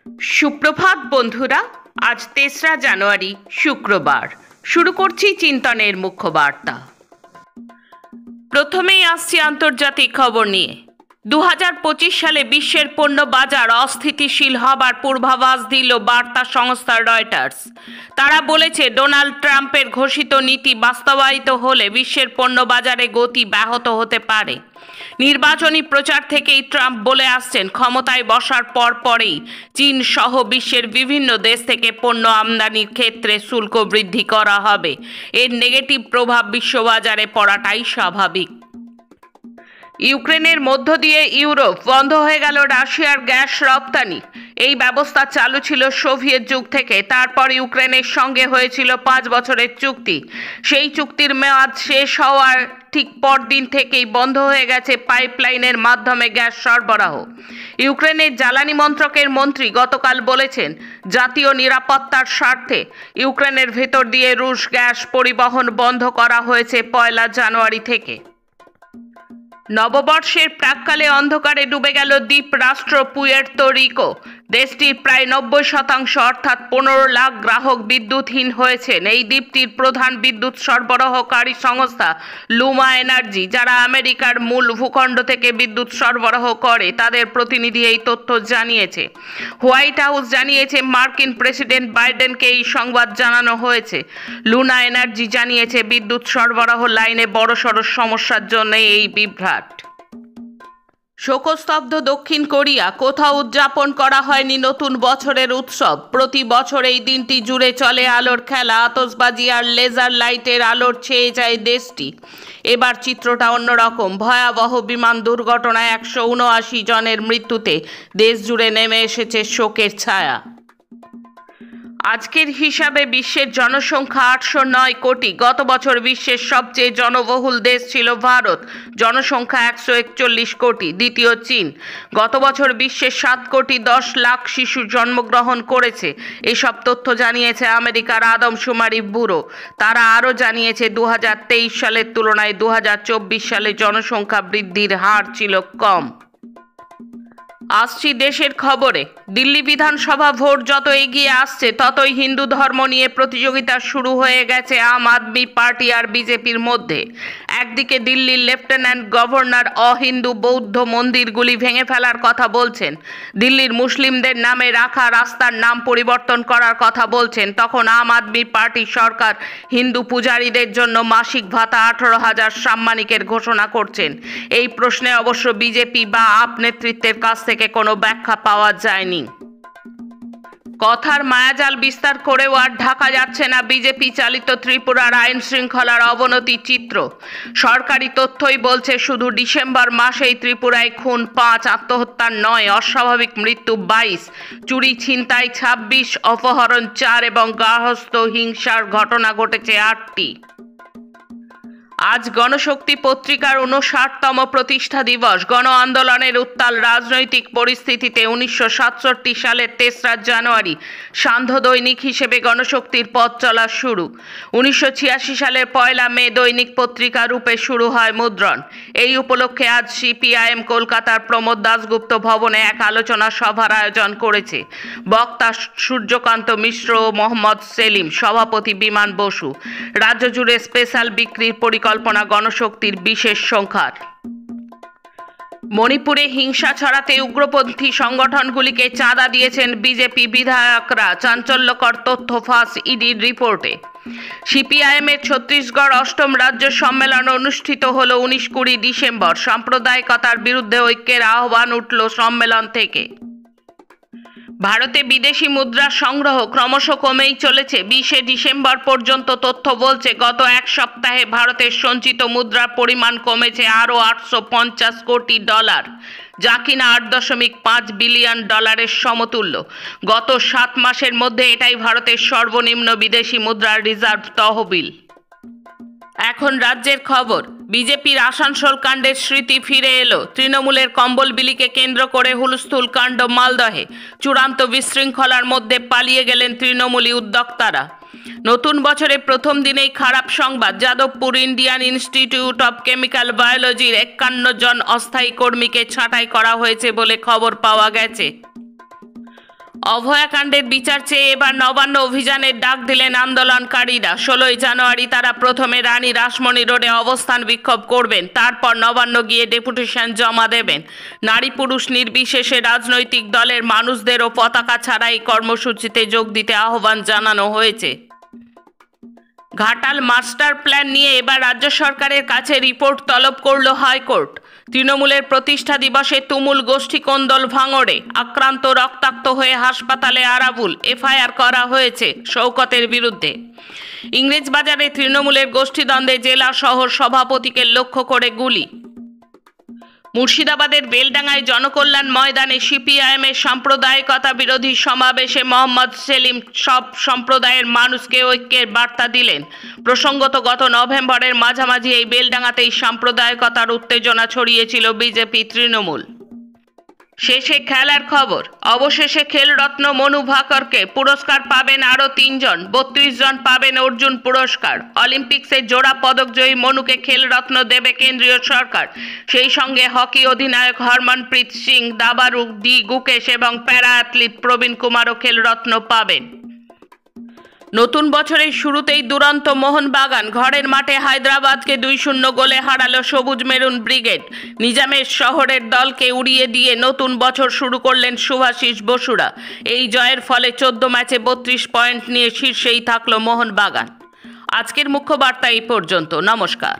সুপ্রভাত বন্ধুরা। আজ ৩রা জানুয়ারি শুক্রবার। শুরু করছি চিন্তনের মুখ্য বার্তা। প্রথমেই আসছি আন্তর্জাতিক খবর নিয়ে। ২০২৫ সালে বিশ্বের পণ্য বাজার অস্থিতিশীল হবার পূর্বাভাস দিল বার্তা সংস্থা রয়টার্স। তারা বলেছে, ডোনাল্ড ট্রাম্পের ঘোষিত নীতি বাস্তবায়িত হলে বিশ্বের পণ্য বাজারে গতি ব্যাহত হতে পারে। নির্বাচনী প্রচার থেকেই ট্রাম্প বলে আসছেন, ক্ষমতায় বসার পরেই চীন সহ বিশ্বের বিভিন্ন দেশ থেকে পণ্য আমদানির ক্ষেত্রে শুল্ক বৃদ্ধি করা হবে। এর নেগেটিভ প্রভাব বিশ্ববাজারে পড়াটাই স্বাভাবিক। ইউক্রেনের মধ্য দিয়ে ইউরোপ বন্ধ হয়ে গেল রাশিয়ার গ্যাস রপ্তানি। এই ব্যবস্থা চালু ছিল সোভিয়েত যুগ থেকে। তারপর ইউক্রেনের সঙ্গে হয়েছিল 5 বছরের চুক্তি। সেই চুক্তির মেয়াদ শেষ হওয়ার ঠিক পরদিন থেকেই বন্ধ হয়ে গেছে পাইপলাইনের মাধ্যমে গ্যাস সরবরাহ। ইউক্রেনের জ্বালানি মন্ত্রকের মন্ত্রী গতকাল বলেছেন, জাতীয় নিরাপত্তার স্বার্থে ইউক্রেনের ভেতর দিয়ে রুশ গ্যাস পরিবহন বন্ধ করা হয়েছে 1 জানুয়ারি থেকে। নববর্ষের প্রাক্কালে অন্ধকারে ডুবে গেল দ্বীপ রাষ্ট্র পুয়ের্তো রিকো। দেশটির প্রায় 90% অর্থাৎ 15 লাখ গ্রাহক বিদ্যুৎহীন হয়েছেন। এই দ্বীপটির প্রধান বিদ্যুৎ সরবরাহকারী সংস্থা লুমা এনার্জি, যারা আমেরিকার মূল ভূখণ্ড থেকে বিদ্যুৎ সরবরাহ করে, তাদের প্রতিনিধি এই তথ্য জানিয়েছে। হোয়াইট হাউস জানিয়েছে, মার্কিন প্রেসিডেন্ট বাইডেনকে এই সংবাদ জানানো হয়েছে। লুনা এনার্জি জানিয়েছে, বিদ্যুৎ সরবরাহ লাইনে বড়সড় সমস্যার জন্য এই বিভ্রাট। শোকস্তব্ধ দক্ষিণ কোরিয়া, কোথাও উদযাপন করা হয়নি নতুন বছরের উৎসব। প্রতি বছর এই দিনটি জুড়ে চলে আলোর খেলা, আতশবাজি আর লেজার লাইটের আলোর ছেয়ে যায় দেশটি। এবার চিত্রটা অন্যরকম। ভয়াবহ বিমান দুর্ঘটনায় 179 জনের মৃত্যুতে দেশ জুড়ে নেমে এসেছে শোকের ছায়া। আজকের হিসাবে বিশ্বের জনসংখ্যা 809 কোটি। গত বছর বিশ্বের সবচেয়ে জনবহুল দেশ ছিল ভারত, জনসংখ্যা 141 কোটি। দ্বিতীয় চীন। গত বছর বিশ্বের 7 কোটি 10 লাখ শিশু জন্মগ্রহণ করেছে। এসব তথ্য জানিয়েছে আমেরিকার আদমশুমারি ব্যুরো। তারা আরও জানিয়েছে, 2023 সালের তুলনায় 2024 সালে জনসংখ্যা বৃদ্ধির হার ছিল কম। আসছি দেশের খবরে। দিল্লি বিধানসভা ভোট যত এগিয়ে আসছে, ততই হিন্দু ধর্ম নিয়ে প্রতিযোগিতা শুরু হয়ে গেছে আম আদমি পার্টি আর বিজেপির মধ্যে। একদিকে দিল্লির লেফটেন্যান্ট গভর্নর অহিন্দু বৌদ্ধ মন্দিরগুলি ভেঙে ফেলার কথা বলছেন, দিল্লির মুসলিমদের নামে রাখা রাস্তার নাম পরিবর্তন করার কথা বলছেন। তখন আম আদমি পার্টি সরকার হিন্দু পূজারীদের জন্য মাসিক ভাতা 18,000 সাম্মানিকের ঘোষণা করছেন। এই প্রশ্নে অবশ্য বিজেপি বা আপ নেতৃত্বের কাছ থেকে কোনো ব্যাখ্যা পাওয়া যায়নি। কথার মায়াজাল বিস্তার করেও আর ঢাকা যাচ্ছে না বিজেপি চালিত ত্রিপুরার আইন শৃঙ্খলার অবনতির চিত্র। সরকারি তথ্যই বলছে, শুধু ডিসেম্বর মাসেই ত্রিপুরায় খুন 5, আত্মহত্যা 9, অস্বাভাবিক মৃত্যু 22, চুরি ছিনতাই 26, অপহরণ 4 এবং গার্হস্থ্য হিংসার ঘটনা ঘটেছে 8টি। আজ গণশক্তি পত্রিকার 59তম প্রতিষ্ঠা দিবস। গণ আন্দোলনের উত্তাল রাজনৈতিক পরিস্থিতিতে 1967 সালের 3রা জানুয়ারি সান্ধ্য দৈনিক হিসেবে গণশক্তির পথ চলা শুরু। 1986 সালের 1 মে দৈনিক পত্রিকা রূপে শুরু হয় মুদ্রণ। এই উপলক্ষে আজ সিপিআইএম কলকাতার প্রমোদ দাশগুপ্ত ভবনে এক আলোচনা সভার আয়োজন করেছে। বক্তা সূর্যকান্ত মিশ্র ও মোহাম্মদ সেলিম, সভাপতি বিমান বসু। রাজ্য জুড়ে স্পেশাল বিক্রির পরিকল্পনা গণশক্তির বিশেষ সংখ্যার। মণিপুরে হিংসা ছড়াতে উগ্রপন্থী সংগঠনগুলিকে চাঁদা দিয়েছেন বিজেপি বিধায়করা। চাঞ্চল্যকর তথ্য ফাঁস ইডির রিপোর্টে। সিপিআইএমের ছত্তিশগড় 8ম রাজ্য সম্মেলন অনুষ্ঠিত হল 19-20 ডিসেম্বর। সাম্প্রদায়িকতার বিরুদ্ধে ঐক্যের আহ্বান উঠল সম্মেলন থেকে। ভারতে বিদেশি মুদ্রার সংগ্রহ ক্রমশ কমেই চলেছে। 20 ডিসেম্বর পর্যন্ত তথ্য বলছে, গত এক সপ্তাহে ভারতের সঞ্চিত মুদ্রার পরিমাণ কমেছে আরও $850 কোটি, যা কিনা $8.5 বিলিয়ন সমতুল্য। গত 7 মাসের মধ্যে এটাই ভারতের সর্বনিম্ন বিদেশি মুদ্রার রিজার্ভ তহবিল। এখন রাজ্যের খবর। বিজেপির আসানসোল কাণ্ডের স্মৃতি ফিরে এলো। তৃণমূলের কম্বল বিলিকে কেন্দ্র করে হুলস্থুল কাণ্ড মালদহে। চূড়ান্ত বিশৃঙ্খলার মধ্যে পালিয়ে গেলেন তৃণমূলী উদ্যোক্তারা। নতুন বছরের প্রথম দিনেই খারাপ সংবাদ। Jadavpur Indian institute of chemical বায়োলজির 51 জন অস্থায়ী কর্মীকে ছাঁটাই করা হয়েছে বলে খবর পাওয়া গেছে। অভয়াকাণ্ডের বিচার চেয়ে এবার নবান্ন অভিযানের ডাক দিলেন আন্দোলনকারীরা। 16 জানুয়ারি তারা প্রথমে রানী রাসমণি রোডে অবস্থান বিক্ষোভ করবেন, তারপর নবান্ন গিয়ে ডেপুটেশন জমা দেবেন। নারী পুরুষ নির্বিশেষে রাজনৈতিক দলের মানুষদেরও পতাকা ছাড়া এই কর্মসূচিতে যোগ দিতে আহ্বান জানানো হয়েছে। ঘাটাল মাস্টার প্ল্যান নিয়ে এবার রাজ্য সরকারের কাছে রিপোর্ট তলব করল হাইকোর্ট। তৃণমূলের প্রতিষ্ঠা দিবসে তুমুল গোষ্ঠী কোন্দল ভাঙড়ে আক্রান্ত রক্তাক্ত হয়ে হাসপাতালে আরাবুল। এফআইআর করা হয়েছে শওকতের বিরুদ্ধে। ইংরেজবাজারে তৃণমূলের গোষ্ঠীদ্বন্দ্বে জেলা শহর সভাপতিকে লক্ষ্য করে গুলি। মুর্শিদাবাদের বেলডাঙ্গায় জনকল্যাণ ময়দানে সিপিআইএমের সাম্প্রদায়িকতা বিরোধী সমাবেশে মোহাম্মদ সেলিম সব সম্প্রদায়ের মানুষকে ঐক্যের বার্তা দিলেন। প্রসঙ্গত গত নভেম্বরের মাঝামাঝি এই বেলডাঙ্গাতেই সাম্প্রদায়িকতার উত্তেজনা ছড়িয়েছিল বিজেপি তৃণমূল। শেষে খেলার খবর। অবশেষে খেলরত্ন মনু ভাকরকে পুরস্কার পাবেন আরও 3 জন। 32 জন পাবেন অর্জুন পুরস্কার। অলিম্পিক্সে জোড়া পদকজয়ী মনুকে খেলরত্ন দেবে কেন্দ্রীয় সরকার। সেই সঙ্গে হকি অধিনায়ক হরমনপ্রীত সিং, দাবাড়ু ডি গুকেশ এবং প্যারা অ্যাথলিট প্রবীণ কুমারও খেলরত্ন পাবেন। নতুন বছরের শুরুতেই দুরন্ত মোহনবাগান ঘরের মাঠে হায়দ্রাবাদকে 2-0 গোলে হারালো সবুজ মেরুন ব্রিগেড। নিজামের শহরের দলকে উড়িয়ে দিয়ে নতুন বছর শুরু করলেন শুভাশিস বসুরা। এই জয়ের ফলে 14 ম্যাচে 32 পয়েন্ট নিয়ে শীর্ষেই থাকলো মোহনবাগান। আজকের মুখ্য বার্তা এই পর্যন্ত। নমস্কার।